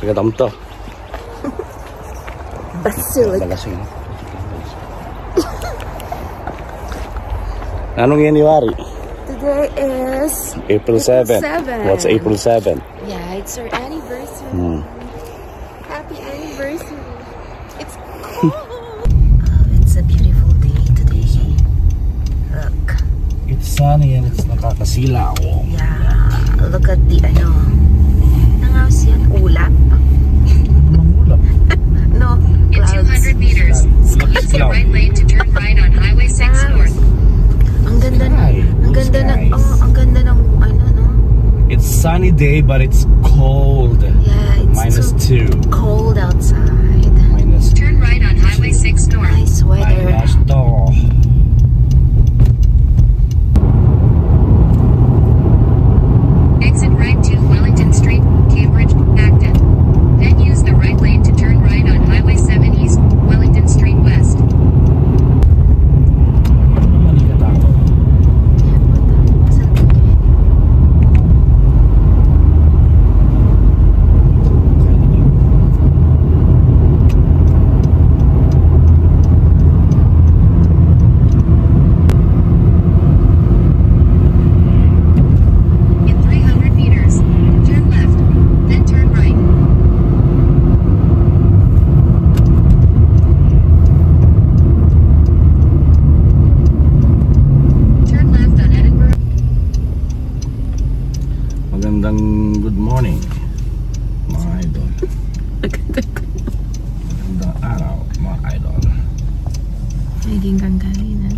Pagkatapos to. Basilica. Balasing. Anong January? Today is April 7. What's April 7? Yeah, it's our anniversary. Happy anniversary. It's cold. It's a beautiful day today. Look. It's sunny and it's nakakasilaw. Yeah. Look at the nangaws yan. Ulap. Ulap. No. In 200 meters, use the right lane to turn right on Highway 6 North. Ang ganda ang ganda ng no? It's sunny day but it's cold. Yeah, it's -2. Cold outside. Turn right on Highway 6 North. Nice weather. -2. Exit right to Wellington Street, Cambridge, Acton. Then use the right lane to turn right on Highway 7 East, Wellington Street West. Good morning, mga idol. Magandang araw, mga idol. Naging kangkainan.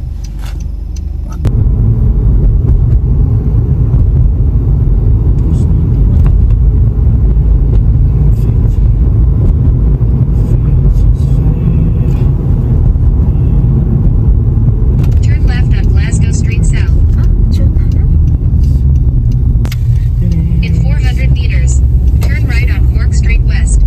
Turn left on Glasgow Street South. In 400 meters, turn right on Cork Street West.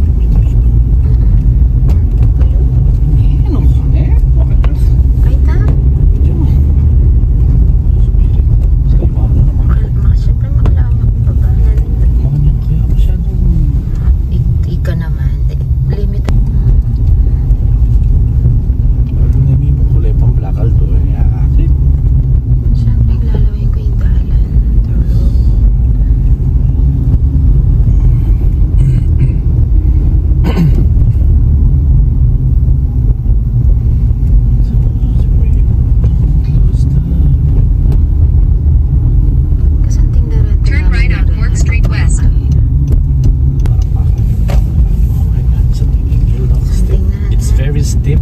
Steep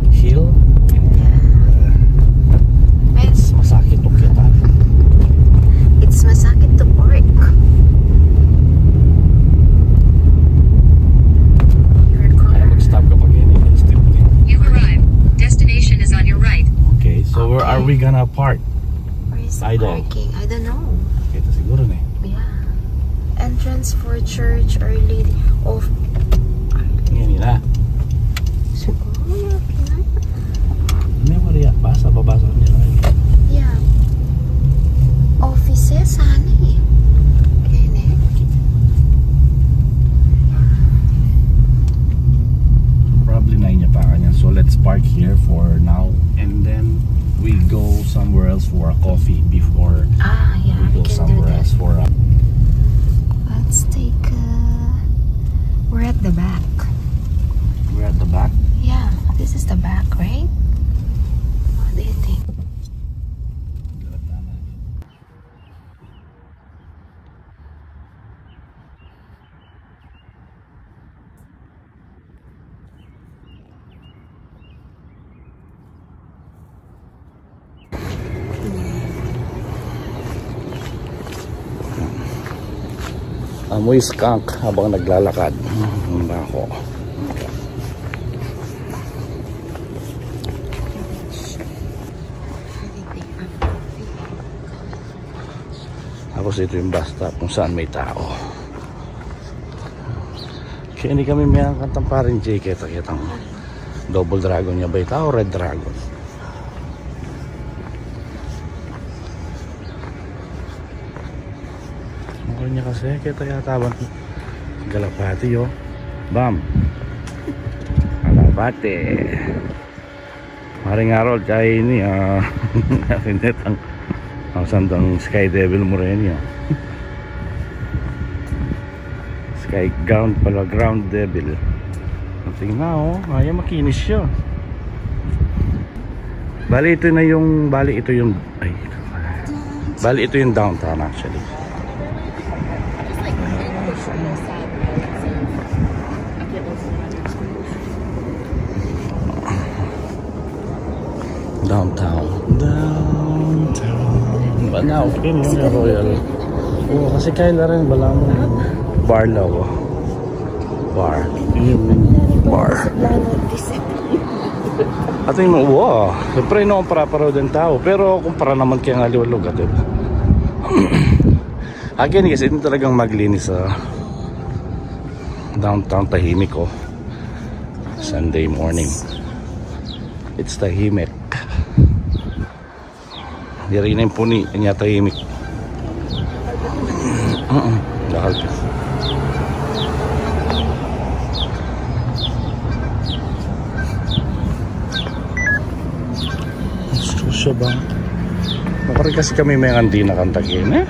hill and it's masakit to kita. It's masakit to park. Kaya mag-stop kapag yan yung steep. You've arrived. Destination is on your right. Okay, so where are we gonna park? Where is the Idol. parking? I don't know. Kita siguro na eh. Yeah. Entrance for church or Lady of. Yan nila. Siguro. May mariya pa sa babasa nila. Yeah. Offices, sana eh. Probably na niya pa kanya. So let's park here for now and then we go somewhere else for a coffee before Yeah, we go can somewhere do that. else for a... Let's take we're at the back. We're at the back. Yeah, this is the back, right? What do you think? Amoy skunk habang naglalakad. Ang bako. Tapos ito yung bus stop kung saan may tao. Kaya hindi kami may kantang parin J. Kita-kitang Double Dragon niya ba ito o Red Dragon? Mukha niya kasi kita yata ba Kalapati yo. Bam. Kalapati. Maring araw kay ini nakinet ang sandang Sky Devil mo rin yun. Sky ground pala, Ground Devil. Tingnan na ayaw makinis siya. Bali ito yung downtown actually. Downtown. Now, okay mo yung Royal. Kasi kaya rin bala mo. Bar law. Bar. Bar. At yung siyempre noong para din tao. Pero kumpara naman kaya nga liwalog at diba? Again guys, ito talagang maglinis sa downtown. Tahimik Sunday morning. It's tahimik. Hindi rin yung puni, kanya tahimik. Dahil ka. Susya ba? Makari kasi kami may hindi nakantagin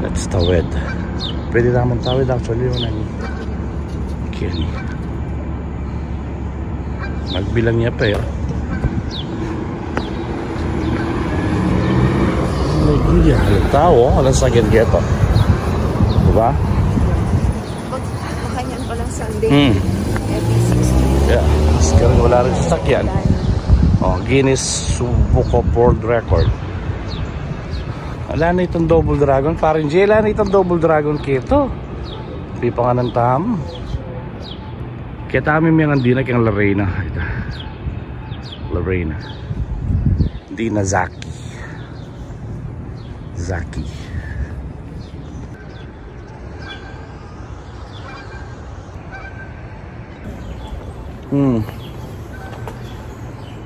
Let's tawid. Pwede naman tawid actually yun Kini. Magbilang niya pa Hindi halos tao walang sakit geto. Diba? Makanyan ko lang Sunday. Yeah. Sekarang wala rin sasakyan. Guinness Book of World Record. Wala na itong Double Dragon. Parang wala na itong Double Dragon kito. Di pa nga ng tam. Kaya tami may nandina kayang Lorena. Ito. Lorena. Di na Zaki. Zaki.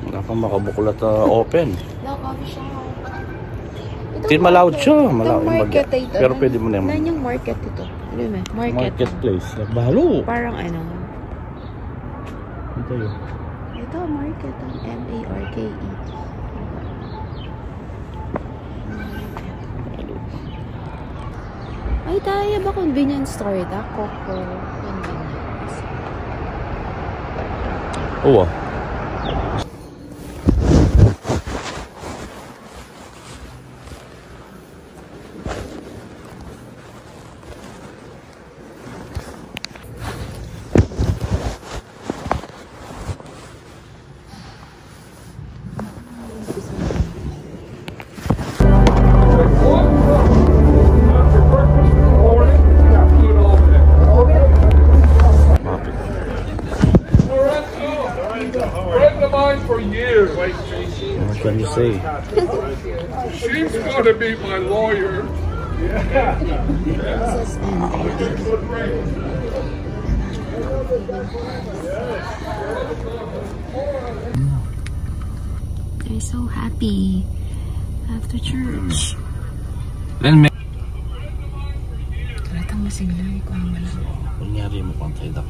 Wala pang makabuklat open. No, coffee shop. Hindi malawd siya. Malawd yung market bagay. ito. Pero pwede mo naman. Nan yung market ito. Ano yun Marketplace. Bahalo. Parang ano. Ito yun. Ito, market. M-A-R-K-E. Ay, tayo ba convenience store ito? Coco. Convenience. Oo. What can you say? She's gonna be my lawyer. They're so happy after church. Then Talatang masigla ko ang malang. kunyari mo pang tayo ka.